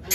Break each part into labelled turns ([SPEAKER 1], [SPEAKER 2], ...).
[SPEAKER 1] ये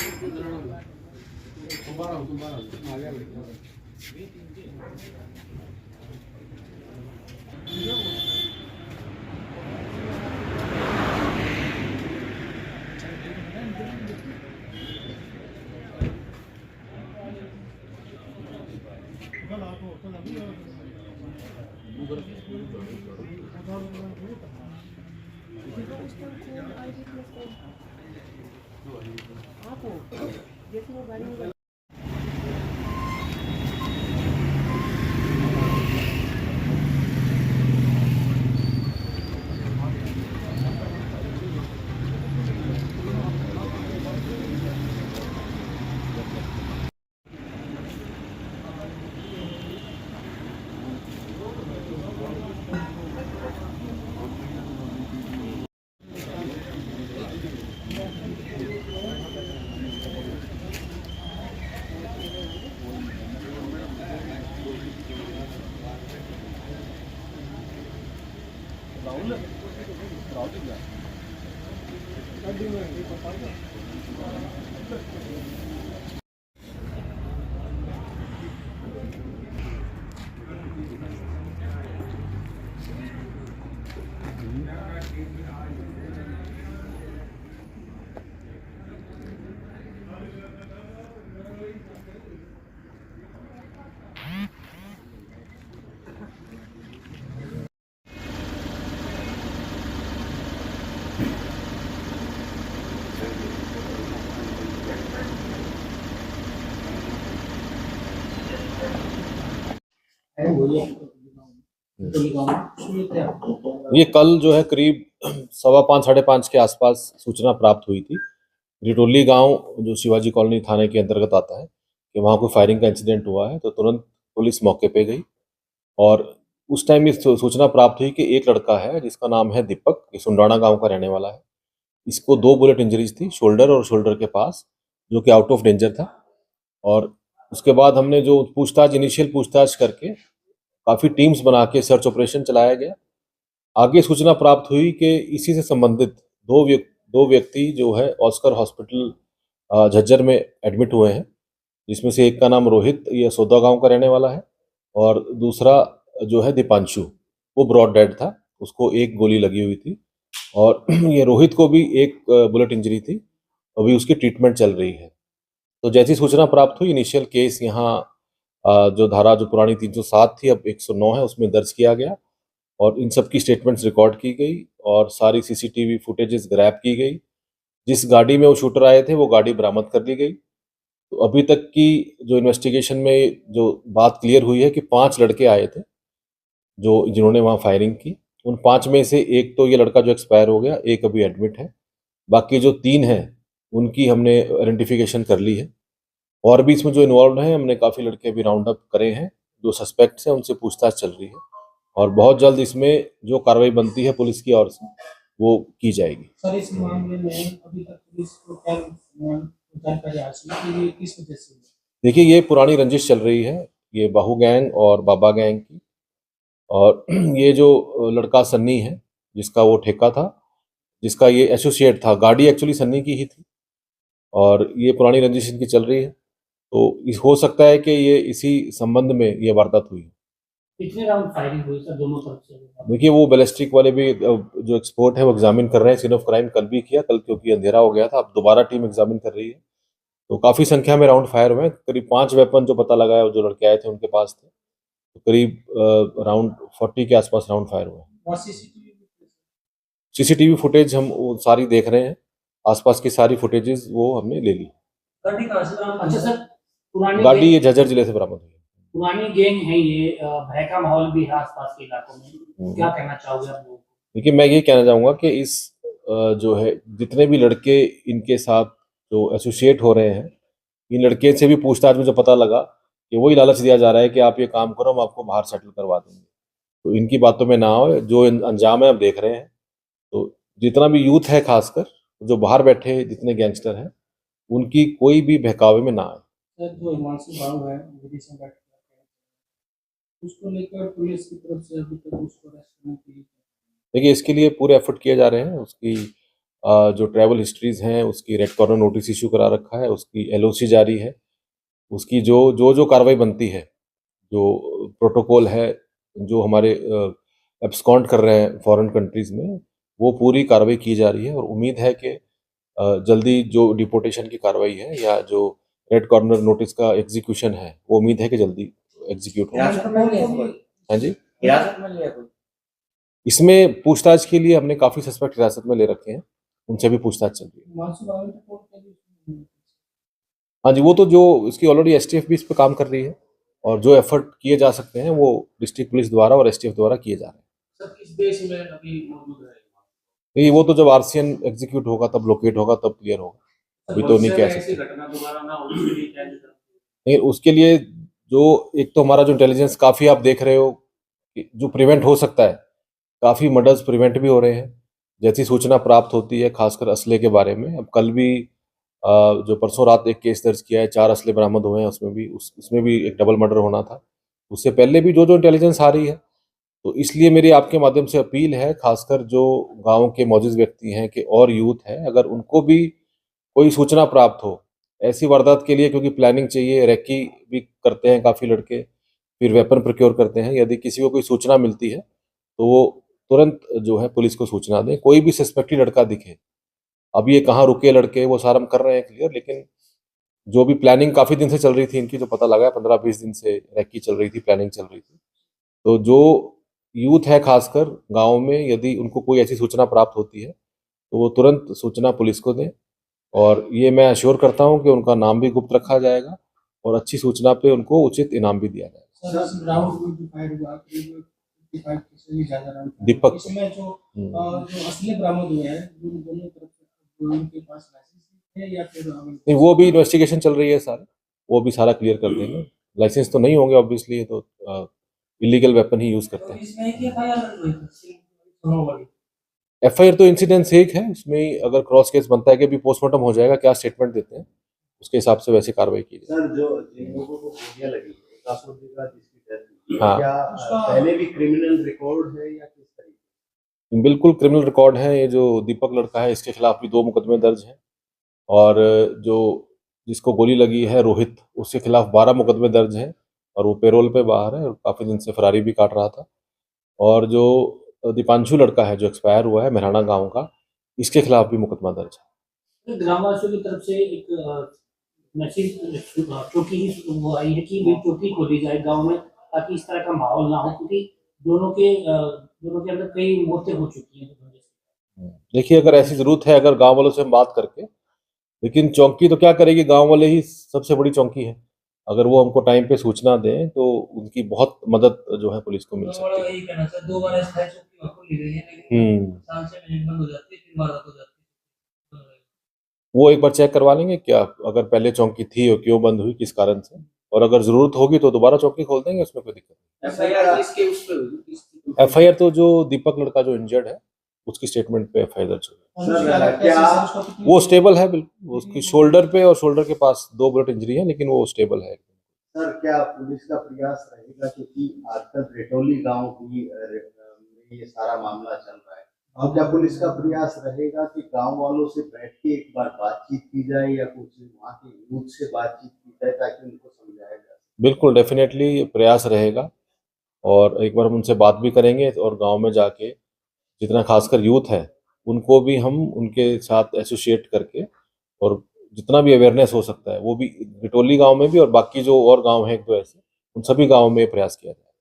[SPEAKER 1] कल जो है करीब 5:15 साढ़े 5 के आसपास सूचना प्राप्त हुई थी। रिटोली गांव जो शिवाजी कॉलोनी थाने के अंतर्गत आता है कि वहाँ कोई फायरिंग का इंसिडेंट हुआ है, तो तुरंत पुलिस मौके पे गई और उस टाइम ये सूचना प्राप्त हुई कि एक लड़का है जिसका नाम है दीपक, ये सुंडाना गांव का रहने वाला है। इसको 2 बुलेट इंजरीज थी, शोल्डर और शोल्डर के पास, जो कि आउट ऑफ डेंजर था। और उसके बाद हमने जो इनिशियल पूछताछ करके काफ़ी टीम्स बना के सर्च ऑपरेशन चलाया गया। आगे सूचना प्राप्त हुई कि इसी से संबंधित दो व्यक्ति जो है ऑस्कर हॉस्पिटल झज्जर में एडमिट हुए हैं, जिसमें से एक का नाम रोहित, ये सोदा गांव का रहने वाला है, और दूसरा जो है दीपांशु, वो ब्रॉड डेड था, उसको एक गोली लगी हुई थी। और ये रोहित को भी एक बुलेट इंजरी थी, अभी उसकी ट्रीटमेंट चल रही है। तो जैसी सूचना प्राप्त हुई, इनिशियल केस यहाँ जो धारा जो पुरानी 307 थी अब 109 है, उसमें दर्ज किया गया और इन सब की स्टेटमेंट्स रिकॉर्ड की गई और सारी सीसीटीवी फुटेजेस ग्रैब की गई। जिस गाड़ी में वो शूटर आए थे वो गाड़ी बरामद कर ली गई। तो अभी तक की जो इन्वेस्टिगेशन में जो बात क्लियर हुई है कि 5 लड़के आए थे जिन्होंने वहाँ फायरिंग की। उन 5 में से एक तो ये लड़का जो एक्सपायर हो गया, एक अभी एडमिट है। बाकी जो 3 हैं उनकी हमने आइडेंटिफिकेशन कर ली है और भी इसमें जो इन्वॉल्व हैं हमने काफ़ी लड़के अभी राउंड अप करे हैं। जो सस्पेक्ट्स हैं उनसे पूछताछ चल रही है और बहुत जल्द इसमें जो कार्रवाई बनती है पुलिस की ओर से वो की जाएगी।
[SPEAKER 2] सर, इस मामले में अभी तक पुलिस को क्या जानकारी हासिल है, ये किस वजह से?
[SPEAKER 1] देखिए, ये पुरानी रंजिश चल रही है, ये बाहू गैंग और बाबा गैंग की। और ये जो लड़का सन्नी है जिसका वो ठेका था, जिसका ये एसोसिएट था, गाड़ी एक्चुअली सन्नी की ही थी और ये पुरानी रंजिश इनकी चल रही है। तो हो सकता है कि ये इसी संबंध में ये वारदात हुई।
[SPEAKER 2] कितने राउंड फायरिंग हुई सर दोनों तरफ से?
[SPEAKER 1] देखिए, वो बैलिस्टिक वाले भी जो एक्सपर्ट है वो एग्जामिन कर रहे हैं। सीन ऑफ क्राइम कल भी किया, कल क्योंकि अंधेरा हो गया था, अब दोबारा टीम एग्जामिन कर रही है। तो काफी संख्या में राउंड फायर हुए हैं, करीब 5 वेपन जो पता लगा है जो लड़के आए थे उनके पास थे। तो करीब अराउंड 40 के आसपास राउंड फायर हुए। सीसीटीवी फुटेज हम वो सारी देख रहे हैं, आसपास की सारी फुटेजेस वो हमने ले ली।
[SPEAKER 2] अच्छा सर,
[SPEAKER 1] गाड़ी ये झज्जर जिले से बरामद हुई।
[SPEAKER 2] पुरानी गैंग है ये, भय का माहौल भी है आसपास के इलाकों में, क्या कहना चाहोगे आप लोगों को?
[SPEAKER 1] देखिए, मैं ये कहना चाहूँगा कि इस जो है जितने भी लड़के इनके साथ जो एसोसिएट हो रहे हैं, इन लड़के से भी पूछताछ में जो पता लगा कि वही लालच दिया जा रहा है कि आप ये काम करो, हम आपको बाहर सेटल करवा देंगे। तो इनकी बातों में ना हो, जो अंजाम है आप देख रहे हैं। तो जितना भी यूथ है, खासकर जो बाहर बैठे जितने गैंगस्टर हैं, उनकी कोई भी बहकावे में ना आए।
[SPEAKER 2] सर, जो हिमांशु बाबू है विदेश में बैठे उसको लेकर पुलिस की तरफ से अभी तक उसको अरेस्ट करने के लिए?
[SPEAKER 1] देखिए, इसके लिए पूरे एफर्ट किए जा रहे हैं। उसकी जो ट्रैवल हिस्ट्रीज हैं उसकी रेड कॉर्नर नोटिस इशू करा रखा है, उसकी एलओसी जारी है, उसकी जो कार्रवाई बनती है, जो प्रोटोकॉल है, जो हमारे एब्सकॉन्ड कर रहे हैं फॉरेन कंट्रीज में, वो पूरी कार्रवाई की जा रही है। और उम्मीद है कि जल्दी जो डिपोर्टेशन की कार्रवाई है या जो रेड कॉर्नर नोटिस का एग्जीक्यूशन है, वो उम्मीद है कि जल्दी एग्जीक्यूट होगा।
[SPEAKER 3] हिरासत में लिया कोई?
[SPEAKER 1] हाँ जी,
[SPEAKER 3] हिरासत में लिया कोई?
[SPEAKER 1] इसमें पूछताछ के लिए हमने काफी सस्पेक्ट हिरासत में ले रखे हैं, उनसे भी पूछताछ चल रही है।
[SPEAKER 2] मानसून बावन रिपोर्ट के लिए
[SPEAKER 1] हाँ जी, वो तो जो इसकी ऑलरेडी एसटीएफ भी इस पर काम कर रही है, और जो एफर्ट किए जा सकते हैं वो डिस्ट्रिक्ट पुलिस द्वारा और एसटीएफ द्वारा किए जा रहे हैं।
[SPEAKER 2] सर किस देश में अभी मौजूद है?
[SPEAKER 1] नहीं, वो तो जब आरसीएन एग्जीक्यूट होगा, तब लोकेट होगा, तब क्लियर होगा। अभी तो नहीं कह
[SPEAKER 2] ऐसी
[SPEAKER 1] सकते।
[SPEAKER 2] घटना दोबारा ना हो इसके लिए क्या जरूरत है?
[SPEAKER 1] नहीं, उसके लिए जो एक तो हमारा जो इंटेलिजेंस काफी आप देख रहे हो कि जो प्रिवेंट हो सकता है, काफी मर्डर्स प्रिवेंट भी हो रहे हैं जैसी सूचना प्राप्त होती है, खासकर असले के बारे में। अब कल भी जो परसों रात एक केस दर्ज किया है, 4 असले बरामद हुए हैं, उसमें भी एक डबल मर्डर होना था। उससे पहले भी जो जो इंटेलिजेंस आ रही है, तो इसलिए मेरी आपके माध्यम से अपील है, खासकर जो गांव के मौजूद व्यक्ति हैं कि और यूथ है, अगर उनको भी कोई सूचना प्राप्त हो ऐसी वारदात के लिए, क्योंकि प्लानिंग चाहिए, रेकी भी करते हैं काफ़ी लड़के, फिर वेपन प्रोक्योर करते हैं, यदि किसी को कोई सूचना मिलती है तो वो तुरंत जो है पुलिस को सूचना दें। कोई भी सस्पेक्टी लड़का दिखे, अब ये कहाँ रुके लड़के, वो सारा हम कर रहे हैं क्लियर, लेकिन जो भी प्लानिंग काफ़ी दिन से चल रही थी इनकी, जो पता लगा है 15-20 दिन से रेकी चल रही थी, प्लानिंग चल रही थी, तो जो यूथ है खासकर गांव में, यदि उनको कोई ऐसी सूचना प्राप्त होती है तो वो तुरंत सूचना पुलिस को दें, और ये मैं अश्योर करता हूं कि उनका नाम भी गुप्त रखा जाएगा और अच्छी सूचना पे उनको उचित इनाम भी दिया जाएगा।
[SPEAKER 2] सर इस राउंड जो फायर हुआ करीब 55 से भी ज्यादा राउंड
[SPEAKER 1] दीपक
[SPEAKER 2] इसमें जो असली बरामद हुए हैं दोनों तरफ से, उनके पास लाइसेंस है या फिर
[SPEAKER 1] नहीं, वो भी इन्वेस्टिगेशन चल रही है सारी, वो भी सारा क्लियर कर देंगे। लाइसेंस तो नहीं होंगे ऑब्वियसली, ये तो इलीगल वेपन ही यूज करते हैं।
[SPEAKER 2] इसमें एक एफआईआर हुई थी दोनों वाली।
[SPEAKER 1] एफआईआर तो इंसिडेंट एक है, उसमें ही अगर क्रॉस केस बनता है कि भी पोस्टमार्टम हो जाएगा, क्या स्टेटमेंट देते हैं उसके हिसाब से वैसे कार्रवाई की जाए।
[SPEAKER 4] सर जो जिन लोगों को गोलियां लगी कासोदी का जिसकी डेथ हुई,
[SPEAKER 1] हाँ।
[SPEAKER 4] क्या पहले भी क्रिमिनल रिकॉर्ड है या किस तरीके?
[SPEAKER 1] बिल्कुल क्रिमिनल रिकॉर्ड है। ये जो दीपक लड़का है, इसके खिलाफ भी 2 मुकदमे दर्ज हैं, और जो जिसको गोली लगी है रोहित, उसके खिलाफ 12 मुकदमे दर्ज हैं, और वो पेरोल पे बाहर है और काफ़ी दिन से फरारी भी काट रहा था। और जो दीपांशु लड़का है जो एक्सपायर हुआ है मेहराना गांव का, इसके खिलाफ भी मुकदमा दर्ज है।
[SPEAKER 2] ग्रामवासियों की तरफ से एक मैसेज चौकी वो आई है कि भी चौकी खोली जाए गांव में, ताकि इस तरह का माहौल ना हो, क्योंकि दोनों के अंदर कई मौतें हो चुकी हैं।
[SPEAKER 1] देखिए, अगर ऐसी जरूरत है, अगर गांव वालों से हम बात करके, लेकिन चौकी तो क्या करेगी, गांव वाले ही सबसे बड़ी चौकी है, अगर वो हमको टाइम पे सूचना दें तो उनकी बहुत मदद जो है पुलिस को मिल सकती है।
[SPEAKER 2] यही कहना सर, 2 बार अस्थायी चौकी खोली गई है, लेकिन साल से मिनट बंद हो जाती है, फिर वारदात हो जाती है।
[SPEAKER 1] वो एक बार चेक करवा लेंगे क्या, अगर पहले चौकी थी और क्यों बंद हुई, किस कारण से, और अगर जरूरत होगी तो दोबारा चौकी खोल देंगे, उसमें कोई दिक्कत नहीं। एफआईआर तो जो दीपक लड़का जो इंजर्ड है उसकी स्टेटमेंट पे एफआईआर दर्ज हुई। वो स्टेबल है बिल्कुल, उसकी शोल्डर पे और शोल्डर के पास 2 बुलेट इंजरी है, लेकिन वो स्टेबल है।
[SPEAKER 4] सर क्या पुलिस का प्रयास रहेगा, क्योंकि आजकल रेटोली गांव की में ये सारा मामला चल रहा है, अब क्या पुलिस का प्रयास रहेगा कि गांव वालों से बैठ के एक बार बातचीत की जाए या कुछ वहाँ के यूथ से बातचीत की जाए ताकि उनको समझाया जाए?
[SPEAKER 1] बिल्कुल, डेफिनेटली प्रयास रहेगा, और एक बार हम उनसे बात भी करेंगे, और गांव में जाके जितना खासकर यूथ है उनको भी हम उनके साथ एसोसिएट करके, और जितना भी अवेयरनेस हो सकता है वो भी रिटोली गांव में भी, और बाकी जो और गांव हैं 1-2 ऐसे, उन सभी गांवों में प्रयास किया जाए।